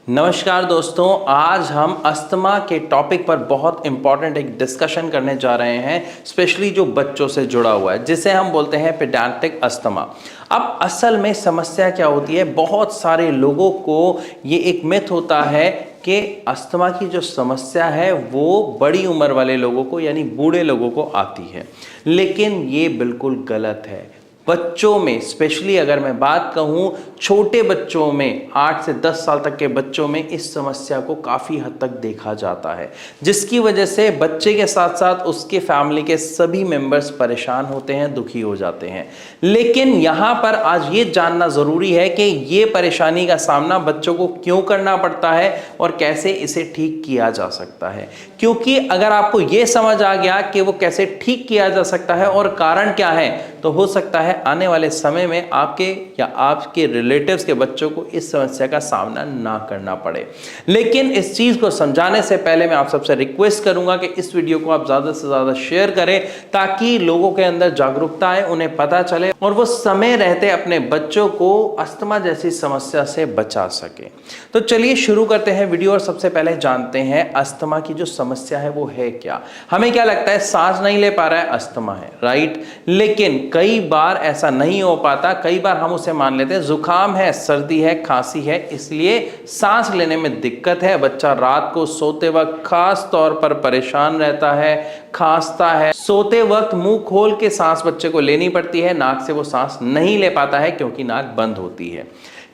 नमस्कार दोस्तों, आज हम अस्थमा के टॉपिक पर बहुत इंपॉर्टेंट एक डिस्कशन करने जा रहे हैं, स्पेशली जो बच्चों से जुड़ा हुआ है, जिसे हम बोलते हैं पीडियाट्रिक अस्थमा। अब असल में समस्या क्या होती है, बहुत सारे लोगों को ये एक मिथ होता है कि अस्थमा की जो समस्या है वो बड़ी उम्र वाले लोगों को यानी बूढ़े लोगों को आती है, लेकिन ये बिल्कुल गलत है। बच्चों में, स्पेशली अगर मैं बात कहूँ छोटे बच्चों में, 8 से 10 साल तक के बच्चों में इस समस्या को काफ़ी हद तक देखा जाता है, जिसकी वजह से बच्चे के साथ साथ उसके फैमिली के सभी मेंबर्स परेशान होते हैं, दुखी हो जाते हैं। लेकिन यहाँ पर आज ये जानना ज़रूरी है कि ये परेशानी का सामना बच्चों को क्यों करना पड़ता है और कैसे इसे ठीक किया जा सकता है। क्योंकि अगर आपको ये समझ आ गया कि वो कैसे ठीक किया जा सकता है और कारण क्या है, तो हो सकता है आने वाले समय में आपके या आपके रिलेटिव्स के बच्चों को इस समस्या का सामना ना करना पड़े। लेकिन इस चीज़ को समझाने से पहले मैं आप सबसे रिक्वेस्ट करूंगा कि इस वीडियो को आप ज़्यादा से ज़्यादा शेयर करें, ताकि लोगों के अंदर जागरूकता आए, उन्हें पता चले और वो समय रहते अपने बच्चों को अस्थमा जैसी समस्या से बचा सके। तो चलिए शुरू करते हैं वीडियो और सबसे पहले जानते हैं अस्थमा की जो समस्या है वो है क्या। हमें क्या लगता है, सांस नहीं ले पा रहा है, अस्थमा है, राइट। लेकिन कई बार ऐसा नहीं हो पाता। कई बार हम उसे मान लेते हैं जुकाम है, सर्दी है, खांसी है, इसलिए सांस लेने में दिक्कत है। बच्चा रात को सोते वक्त खास तौर पर परेशान रहता है, खांसता है, सोते वक्त मुंह खोल के सांस बच्चे को लेनी पड़ती है, नाक से वो सांस नहीं ले पाता है क्योंकि नाक बंद होती है।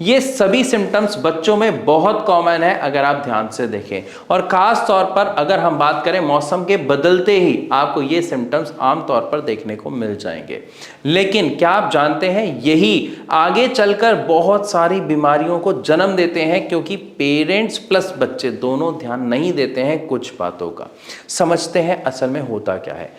ये सभी सिम्टम्स बच्चों में बहुत कॉमन है अगर आप ध्यान से देखें, और खास तौर पर अगर हम बात करें मौसम के बदलते ही आपको ये सिम्टम्स आमतौर पर देखने को मिल जाएंगे। लेकिन क्या आप जानते हैं, यही आगे चलकर बहुत सारी बीमारियों को जन्म देते हैं, क्योंकि पेरेंट्स प्लस बच्चे दोनों ध्यान नहीं देते हैं कुछ बातों का। समझते हैं असल में होता क्या है।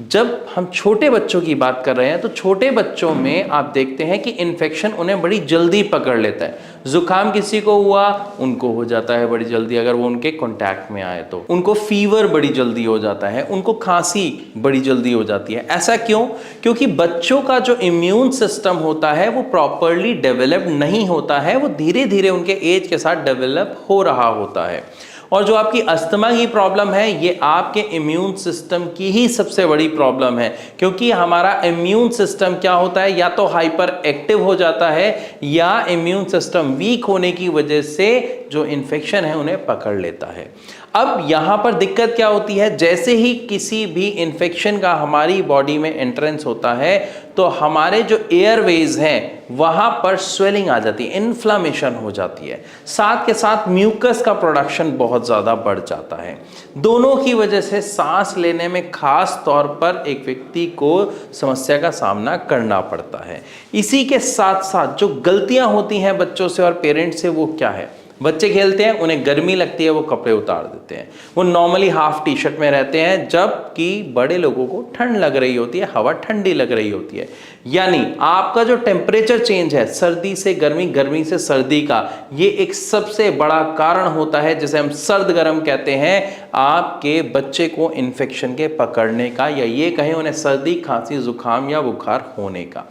जब हम छोटे बच्चों की बात कर रहे हैं तो छोटे बच्चों में आप देखते हैं कि इन्फेक्शन उन्हें बड़ी जल्दी पकड़ लेता है। जुकाम किसी को हुआ, उनको हो जाता है बड़ी जल्दी, अगर वो उनके कांटेक्ट में आए तो। उनको फीवर बड़ी जल्दी हो जाता है, उनको खांसी बड़ी जल्दी हो जाती है। ऐसा क्यों? क्योंकि बच्चों का जो इम्यून सिस्टम होता है वो प्रॉपरली डेवलप नहीं होता है, वो धीरे धीरे उनके एज के साथ डेवलप हो रहा होता है। और जो आपकी अस्थमा की प्रॉब्लम है, ये आपके इम्यून सिस्टम की ही सबसे बड़ी प्रॉब्लम है, क्योंकि हमारा इम्यून सिस्टम क्या होता है, या तो हाइपर एक्टिव हो जाता है या इम्यून सिस्टम वीक होने की वजह से जो इन्फेक्शन है उन्हें पकड़ लेता है। अब यहाँ पर दिक्कत क्या होती है, जैसे ही किसी भी इन्फेक्शन का हमारी बॉडी में एंट्रेंस होता है तो हमारे जो एयरवेज हैं वहाँ पर स्वेलिंग आ जाती है, इन्फ्लामेशन हो जाती है, साथ के साथ म्यूकस का प्रोडक्शन बहुत ज़्यादा बढ़ जाता है। दोनों की वजह से सांस लेने में खास तौर पर एक व्यक्ति को समस्या का सामना करना पड़ता है। इसी के साथ साथ जो गलतियाँ होती हैं बच्चों से और पेरेंट्स से, वो क्या है, बच्चे खेलते हैं, उन्हें गर्मी लगती है, वो कपड़े उतार देते हैं, वो नॉर्मली हाफ टी शर्ट में रहते हैं, जबकि बड़े लोगों को ठंड लग रही होती है, हवा ठंडी लग रही होती है। यानी आपका जो टेम्परेचर चेंज है, सर्दी से गर्मी, गर्मी से सर्दी का, ये एक सबसे बड़ा कारण होता है, जिसे हम सर्द गर्म कहते हैं, आपके बच्चे को इन्फेक्शन के पकड़ने का, या ये कहें उन्हें सर्दी, खांसी, जुकाम या बुखार होने का।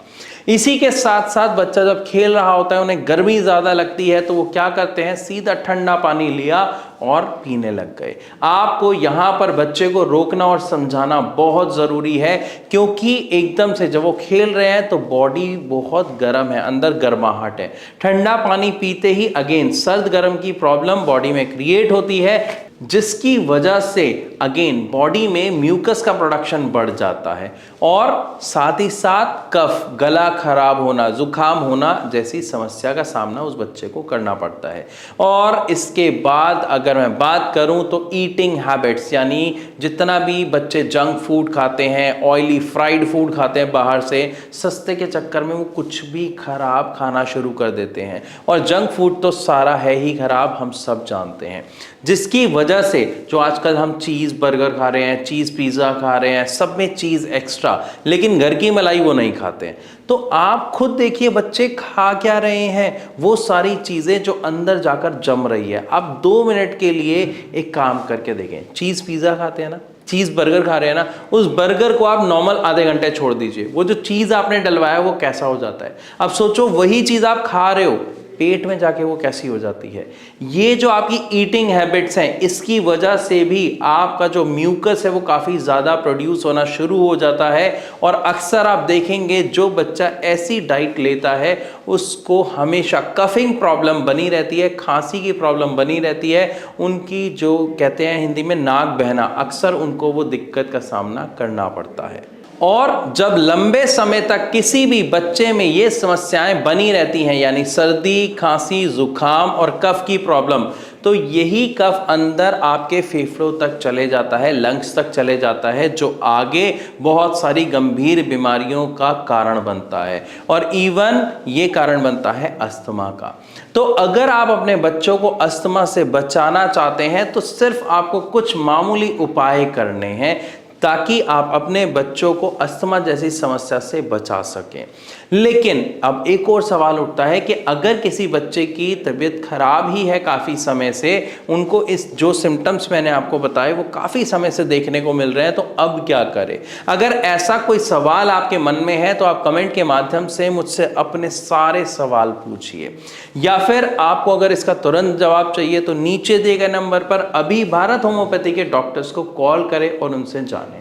इसी के साथ साथ बच्चा जब खेल रहा होता है, उन्हें गर्मी ज़्यादा लगती है, तो वो क्या करते हैं, सीधा ठंडा पानी लिया और पीने लग गए। आपको यहाँ पर बच्चे को रोकना और समझाना बहुत ज़रूरी है, क्योंकि एकदम से जब वो खेल रहे हैं तो बॉडी बहुत गर्म है, अंदर गर्माहट है। ठंडा पानी पीते ही अगेन सर्द गर्म की प्रॉब्लम बॉडी में क्रिएट होती है, जिसकी वजह से अगेन बॉडी में म्यूकस का प्रोडक्शन बढ़ जाता है, और साथ ही साथ कफ, गला खराब होना, जुकाम होना जैसी समस्या का सामना उस बच्चे को करना पड़ता है। और इसके बाद अगर मैं बात करूं तो ईटिंग हैबिट्स, यानी जितना भी बच्चे जंक फूड खाते हैं, ऑयली फ्राइड फूड खाते हैं बाहर से, सस्ते के चक्कर में वो कुछ भी खराब खाना शुरू कर देते हैं। और जंक फूड तो सारा है ही खराब, हम सब जानते हैं, जिसकी वजह से जो आजकल हम चीज़ बर्गर खा रहे हैं, चीज़ पिज़्ज़ा खा रहे हैं, सब में चीज़ एक्स्ट्रा, लेकिन घर की मलाई वो नहीं खाते हैं। तो आप खुद देखिए बच्चे खा क्या रहे हैं, वो सारी चीज़ें जो अंदर जाकर जम रही है। आप 2 मिनट के लिए एक काम करके देखें, चीज़ पिज़्ज़ा खाते हैं ना, चीज़ बर्गर खा रहे हैं ना, उस बर्गर को आप नॉर्मल आधे घंटे छोड़ दीजिए, वो जो चीज़ आपने डलवाया वो कैसा हो जाता है। अब सोचो वही चीज़ आप खा रहे हो, पेट में जाके वो कैसी हो जाती है। ये जो आपकी ईटिंग हैबिट्स हैं, इसकी वजह से भी आपका जो म्यूकस है वो काफ़ी ज़्यादा प्रोड्यूस होना शुरू हो जाता है। और अक्सर आप देखेंगे जो बच्चा ऐसी डाइट लेता है उसको हमेशा कफिंग प्रॉब्लम बनी रहती है, खांसी की प्रॉब्लम बनी रहती है, उनकी जो कहते हैं हिंदी में नाक बहना, अक्सर उनको वो दिक्कत का सामना करना पड़ता है। और जब लंबे समय तक किसी भी बच्चे में ये समस्याएं बनी रहती हैं, यानी सर्दी, खांसी, जुकाम और कफ की प्रॉब्लम, तो यही कफ अंदर आपके फेफड़ों तक चले जाता है, लंग्स तक चले जाता है, जो आगे बहुत सारी गंभीर बीमारियों का कारण बनता है और इवन ये कारण बनता है अस्थमा का। तो अगर आप अपने बच्चों को अस्थमा से बचाना चाहते हैं तो सिर्फ आपको कुछ मामूली उपाय करने हैं ताकि आप अपने बच्चों को अस्थमा जैसी समस्या से बचा सकें। लेकिन अब एक और सवाल उठता है कि अगर किसी बच्चे की तबीयत खराब ही है काफ़ी समय से, उनको इस जो सिम्टम्स मैंने आपको बताए वो काफ़ी समय से देखने को मिल रहे हैं, तो अब क्या करें? अगर ऐसा कोई सवाल आपके मन में है तो आप कमेंट के माध्यम से मुझसे अपने सारे सवाल पूछिए, या फिर आपको अगर इसका तुरंत जवाब चाहिए तो नीचे दिए गए नंबर पर अभी भारत होम्योपैथी के डॉक्टर्स को कॉल करें और उनसे जानें।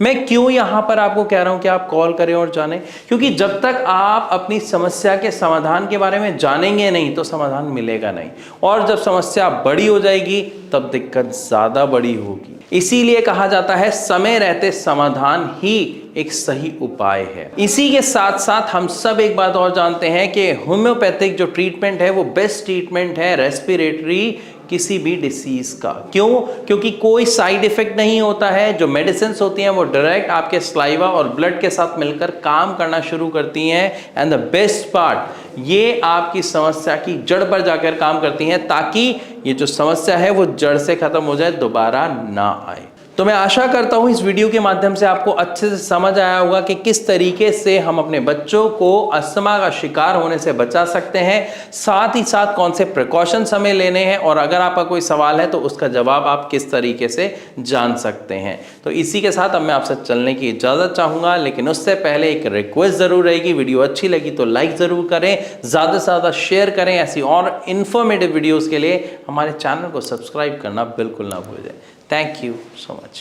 मैं क्यों यहां पर आपको कह रहा हूं कि आप कॉल करें और जानें, क्योंकि जब तक आप अपनी समस्या के समाधान के बारे में जानेंगे नहीं तो समाधान मिलेगा नहीं, और जब समस्या बड़ी हो जाएगी तब दिक्कत ज्यादा बड़ी होगी। इसीलिए कहा जाता है समय रहते समाधान ही एक सही उपाय है। इसी के साथ साथ हम सब एक बात और जानते हैं कि होम्योपैथिक जो ट्रीटमेंट है वो बेस्ट ट्रीटमेंट है रेस्पिरेटरी किसी भी डिसीज का। क्यों? क्योंकि कोई साइड इफेक्ट नहीं होता है। जो मेडिसिन होती हैं वो डायरेक्ट आपके स्लाइवा और ब्लड के साथ मिलकर काम करना शुरू करती हैं, एंड द बेस्ट पार्ट, ये आपकी समस्या की जड़ पर जाकर काम करती हैं ताकि ये जो समस्या है वो जड़ से खत्म हो जाए, दोबारा ना आए। तो मैं आशा करता हूं इस वीडियो के माध्यम से आपको अच्छे से समझ आया होगा कि किस तरीके से हम अपने बच्चों को अस्थमा का शिकार होने से बचा सकते हैं, साथ ही साथ कौन से प्रिकॉशंस हमें लेने हैं, और अगर आपका कोई सवाल है तो उसका जवाब आप किस तरीके से जान सकते हैं। तो इसी के साथ अब मैं आपसे चलने की इजाज़त चाहूँगा, लेकिन उससे पहले एक रिक्वेस्ट ज़रूर रहेगी। वीडियो अच्छी लगी तो लाइक ज़रूर करें, ज़्यादा से ज़्यादा शेयर करें। ऐसी और इन्फॉर्मेटिव वीडियोज़ के लिए हमारे चैनल को सब्सक्राइब करना बिल्कुल ना भूलें। Thank you so much.